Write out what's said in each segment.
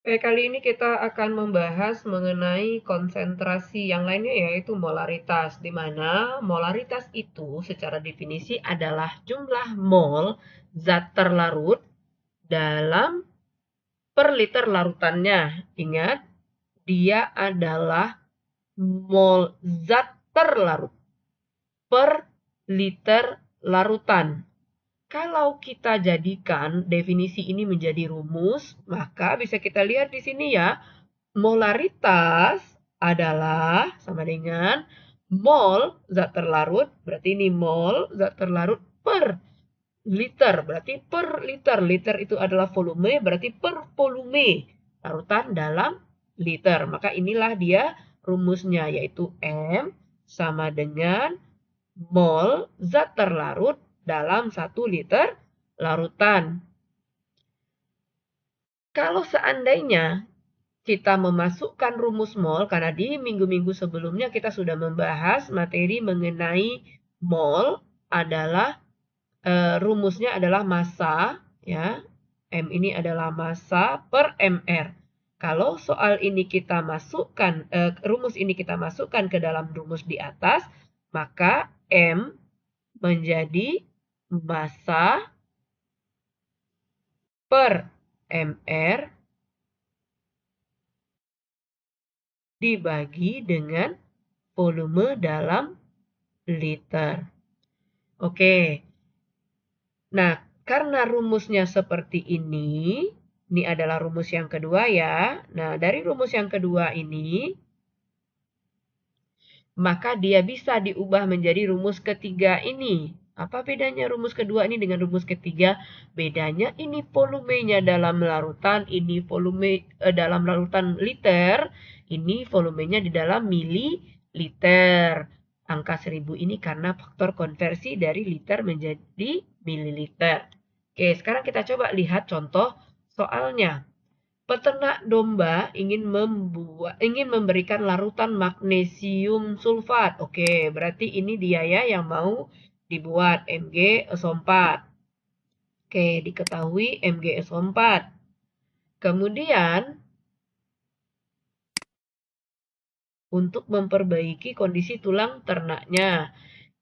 Kali ini kita akan membahas mengenai konsentrasi yang lainnya yaitu molaritas, di mana molaritas itu secara definisi adalah jumlah mol zat terlarut dalam per liter larutannya. Ingat, dia adalah mol zat terlarut per liter larutan. Kalau kita jadikan definisi ini menjadi rumus, maka bisa kita lihat di sini ya, molaritas adalah sama dengan mol zat terlarut, berarti ini mol zat terlarut per liter, berarti per liter. Liter itu adalah volume, berarti per volume larutan dalam liter. Maka inilah dia rumusnya, yaitu M sama dengan mol zat terlarut dalam 1 liter larutan. Kalau seandainya kita memasukkan rumus mol, karena di minggu-minggu sebelumnya kita sudah membahas materi mengenai mol adalah rumusnya adalah massa, ya. M ini adalah massa per mr. Kalau soal ini kita masukkan, rumus ini kita masukkan ke dalam rumus di atas, maka M menjadi massa per mr dibagi dengan volume dalam liter. Oke. Nah, karena rumusnya seperti ini adalah rumus yang kedua ya. Nah, dari rumus yang kedua ini, maka dia bisa diubah menjadi rumus ketiga ini. Apa bedanya rumus kedua ini dengan rumus ketiga? Bedanya ini volumenya dalam larutan, ini volume dalam larutan liter, ini volumenya di dalam mililiter. Angka 1000 ini karena faktor konversi dari liter menjadi mililiter. Oke, sekarang kita coba lihat contoh soalnya. Peternak domba ingin memberikan larutan magnesium sulfat. Oke, berarti ini dia ya yang mau dibuat MgSO4. Oke, diketahui MgSO4. Kemudian untuk memperbaiki kondisi tulang ternaknya,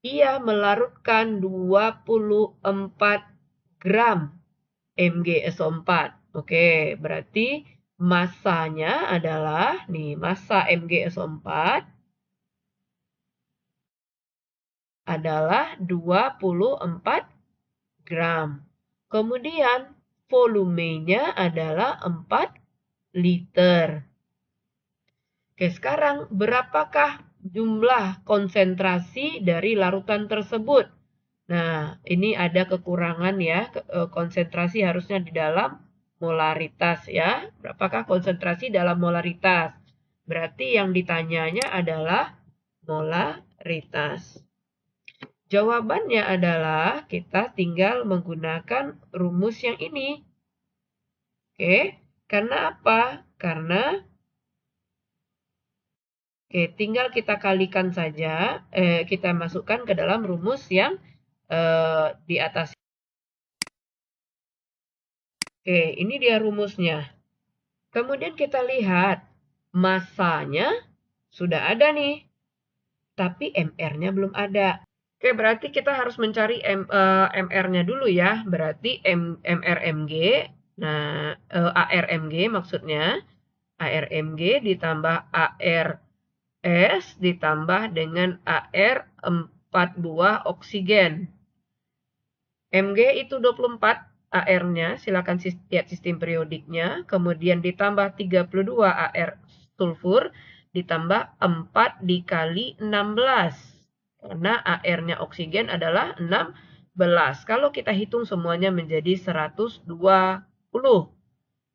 ia melarutkan 24 gram MgSO4. Oke, berarti massanya adalah nih, massa MgSO4 adalah 24 gram. Kemudian volumenya adalah 4 liter. Oke, sekarang berapakah jumlah konsentrasi dari larutan tersebut? Nah, ini ada kekurangan ya, konsentrasi harusnya di dalam molaritas ya. Berapakah konsentrasi dalam molaritas? Berarti yang ditanyanya adalah molaritas. Jawabannya adalah kita tinggal menggunakan rumus yang ini. Oke, karena apa? Karena tinggal kita kalikan saja, kita masukkan ke dalam rumus yang di atas. Oke, ini dia rumusnya. Kemudian kita lihat, massanya sudah ada nih, tapi MR-nya belum ada. Oke, berarti kita harus mencari MR-nya dulu ya. Berarti MRMG, nah ARMG maksudnya, ARMG ditambah ARS ditambah dengan AR 4 buah oksigen. Mg itu 24, AR-nya, silakan lihat sistem periodiknya, kemudian ditambah 32 AR sulfur, ditambah 4 dikali 16. Karena AR-nya oksigen adalah 16. Kalau kita hitung semuanya menjadi 120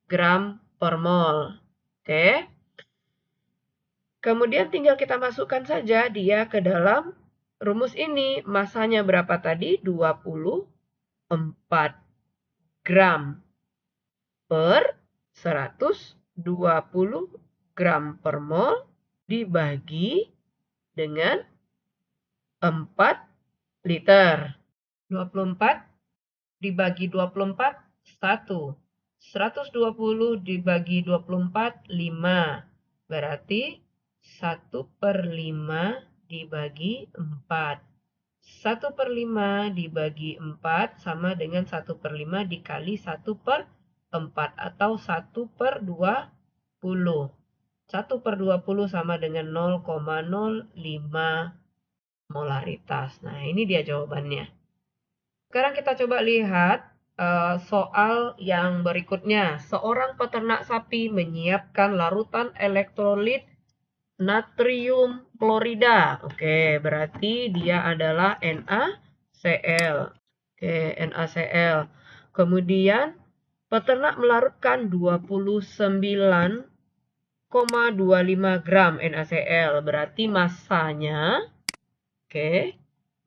gram per mol. Oke. Kemudian tinggal kita masukkan saja dia ke dalam rumus ini. Masanya berapa tadi? 24 gram per 120 gram per mol dibagi dengan 4 liter. 24 dibagi 24, 1. 120 dibagi 24, 5. Berarti 1/5 dibagi 4. 1/5 dibagi 4 sama dengan 1/5 dikali 1/4 atau 1/20. 1/20 sama dengan 0,05 molaritas. Nah, ini dia jawabannya. Sekarang kita coba lihat soal yang berikutnya. Seorang peternak sapi menyiapkan larutan elektrolit natrium klorida. Oke, berarti dia adalah NaCl. Oke, NaCl. Kemudian peternak melarutkan 29,25 gram NaCl. Berarti masanya,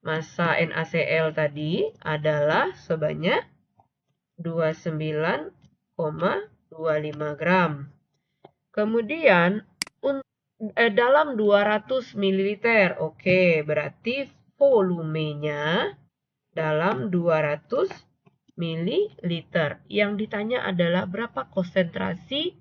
massa NaCl tadi adalah sebanyak 29,25 gram. Kemudian dalam 200 ml. Oke, berarti volumenya dalam 200 ml. Yang ditanya adalah berapa konsentrasi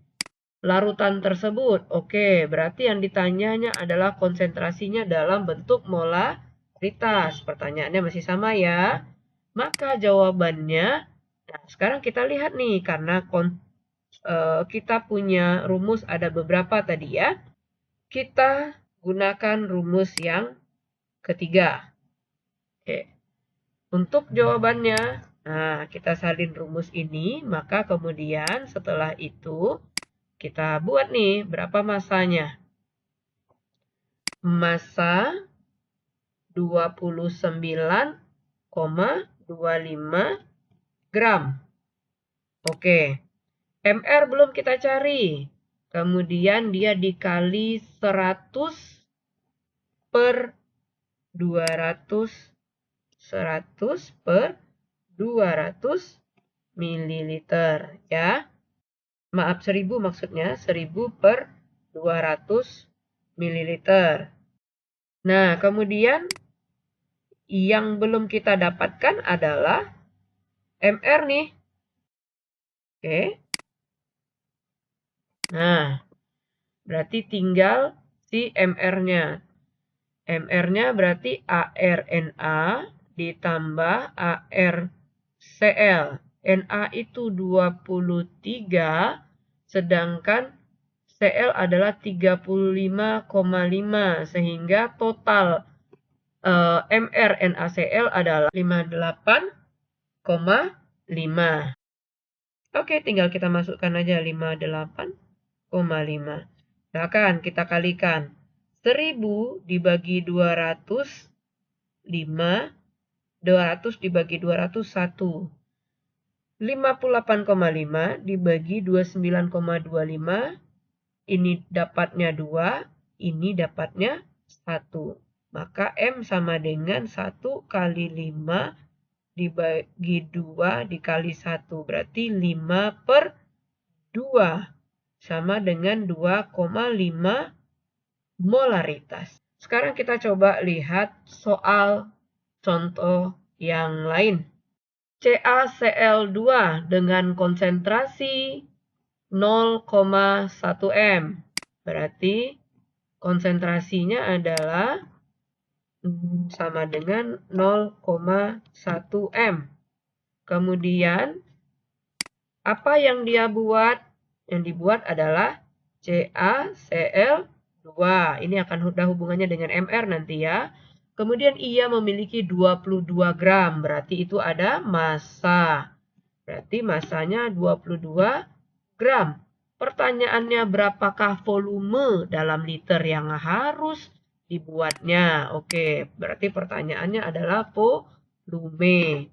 larutan tersebut. Oke, berarti yang ditanyanya adalah konsentrasinya dalam bentuk molaritas. Pertanyaannya masih sama ya. Maka jawabannya, nah sekarang kita lihat nih, karena kita punya rumus ada beberapa tadi ya. Kita gunakan rumus yang ketiga. Oke. Untuk jawabannya, nah kita salin rumus ini, maka kemudian setelah itu kita buat nih berapa massanya. Massa 29,25 gram. Oke. MR belum kita cari. Kemudian dia dikali 100 per 200. 100 per 200 mililiter ya. Maaf, 1000 maksudnya. 1000 per 200 mililiter. Nah, kemudian yang belum kita dapatkan adalah MR nih. Oke. Nah, berarti tinggal si MR-nya. MR-nya berarti ARNA ditambah ARCl. Na itu 23, sedangkan Cl adalah 35,5. Sehingga total MR NaCl adalah 58,5. Oke, tinggal kita masukkan aja 58,5. Silakan kita kalikan. 1000 dibagi 200, 5. 200 dibagi 200, 1. 58,5 dibagi 29,25. Ini dapatnya 2. Ini dapatnya 1. Maka M sama dengan 1 kali 5 dibagi 2 dikali 1. Berarti 5 per 2. Sama dengan 2,5 molaritas. Sekarang kita coba lihat soal contoh yang lain. CaCl2 dengan konsentrasi 0,1 M. Berarti konsentrasinya adalah sama dengan 0,1 M. Kemudian apa yang dia buat? Yang dibuat adalah CaCl2. Ini akan ada hubungannya dengan MR nanti ya. Kemudian ia memiliki 22 gram. Berarti itu ada massa. Berarti massanya 22 gram. Pertanyaannya berapakah volume dalam liter yang harus dibuatnya? Oke, berarti pertanyaannya adalah volume.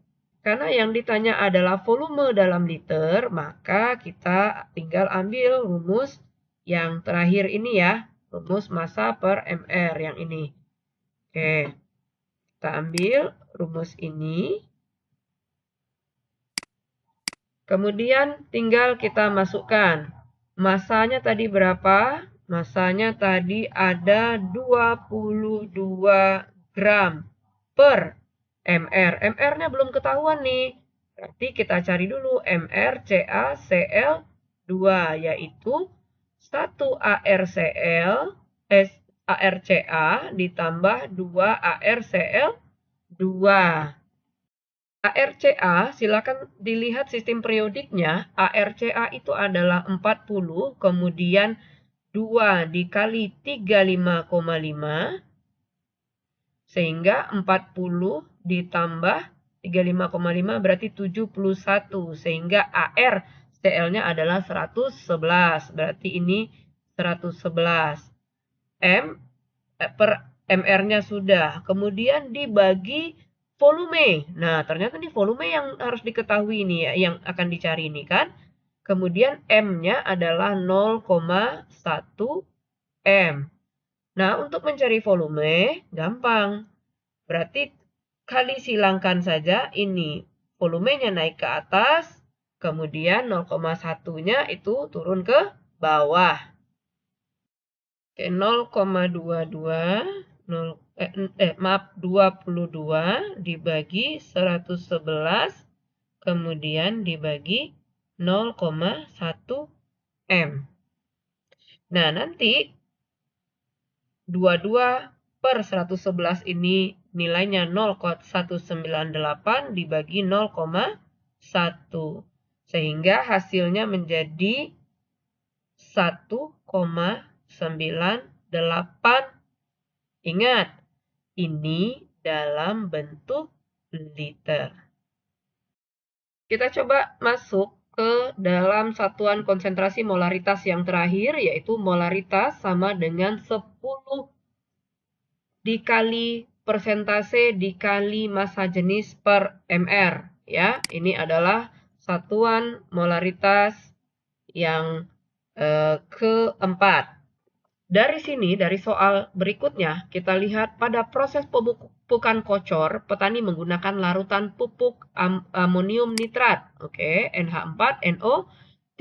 Karena yang ditanya adalah volume dalam liter, maka kita tinggal ambil rumus yang terakhir ini ya. Rumus massa per MR yang ini. Oke, kita ambil rumus ini. Kemudian tinggal kita masukkan. Massanya tadi berapa? Massanya tadi ada 22 gram per MR. MR-nya belum ketahuan nih. Berarti kita cari dulu MrCaCl2, yaitu 1 ArCl, ArCa ditambah 2 ArCl2. ArCa, silakan dilihat sistem periodiknya. ArCa itu adalah 40, kemudian 2 dikali 35,5, sehingga 40 ditambah 35,5 berarti 71, sehingga ArCl-nya adalah 111, berarti ini 111. Per MR-nya sudah, kemudian dibagi volume. Nah, ternyata ini volume yang harus diketahui nih ya, yang akan dicari ini kan. Kemudian M-nya adalah 0,1 M. Nah, untuk mencari volume, gampang. Berarti kali silangkan saja ini. Volumenya naik ke atas, kemudian 0,1-nya itu turun ke bawah. Oke, 22 dibagi 111, kemudian dibagi 0,1 M. Nah, nanti 22 per 111 ini nilainya 0,198 dibagi 0,1. Sehingga hasilnya menjadi 1,98. Ingat, ini dalam bentuk liter. Kita coba masuk ke dalam satuan konsentrasi molaritas yang terakhir, yaitu molaritas sama dengan 10 dikali persentase dikali massa jenis per mr. Ya, ini adalah satuan molaritas yang keempat. Dari sini, dari soal berikutnya, kita lihat pada proses pemupukan kocor, petani menggunakan larutan pupuk amonium nitrat, oke, NH4NO3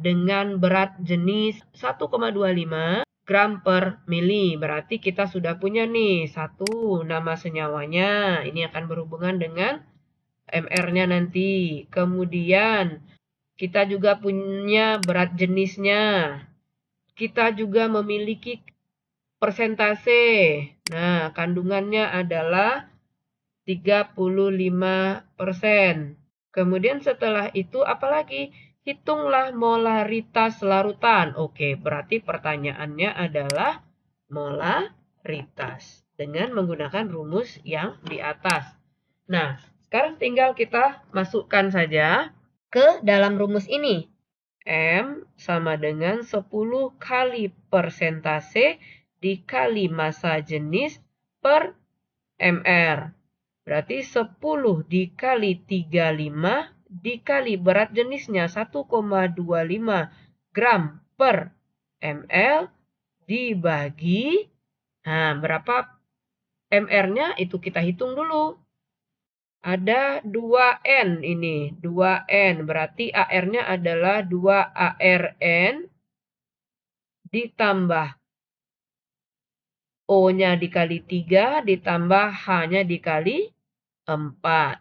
dengan berat jenis 1,25 gram per mili. Berarti kita sudah punya nih satu nama senyawanya. Ini akan berhubungan dengan MR-nya nanti. Kemudian kita juga punya berat jenisnya. Kita juga memiliki persentase. Nah, kandungannya adalah 35%. Kemudian setelah itu apalagi? Hitunglah molaritas larutan. Oke, berarti pertanyaannya adalah molaritas dengan menggunakan rumus yang di atas. Nah, sekarang tinggal kita masukkan saja ke dalam rumus ini. M sama dengan 10 kali persentase dikali massa jenis per MR. Berarti 10 dikali 35 dikali berat jenisnya 1,25 gram per ml dibagi, nah berapa MR-nya itu kita hitung dulu. Ada 2N ini, 2N. Berarti AR-nya adalah 2ARN ditambah O-nya dikali 3 ditambah H-nya dikali 4.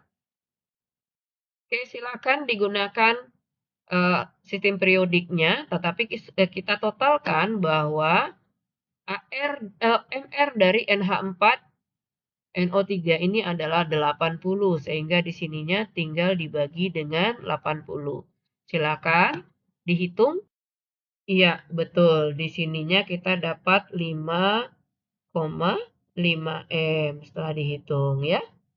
Oke, silakan digunakan sistem periodiknya, tetapi kita totalkan bahwa MR dari NH4 NO3 ini adalah 80, sehingga di sininya tinggal dibagi dengan 80. Silakan dihitung. Iya, betul. Di sininya kita dapat 5,5 M setelah dihitung ya.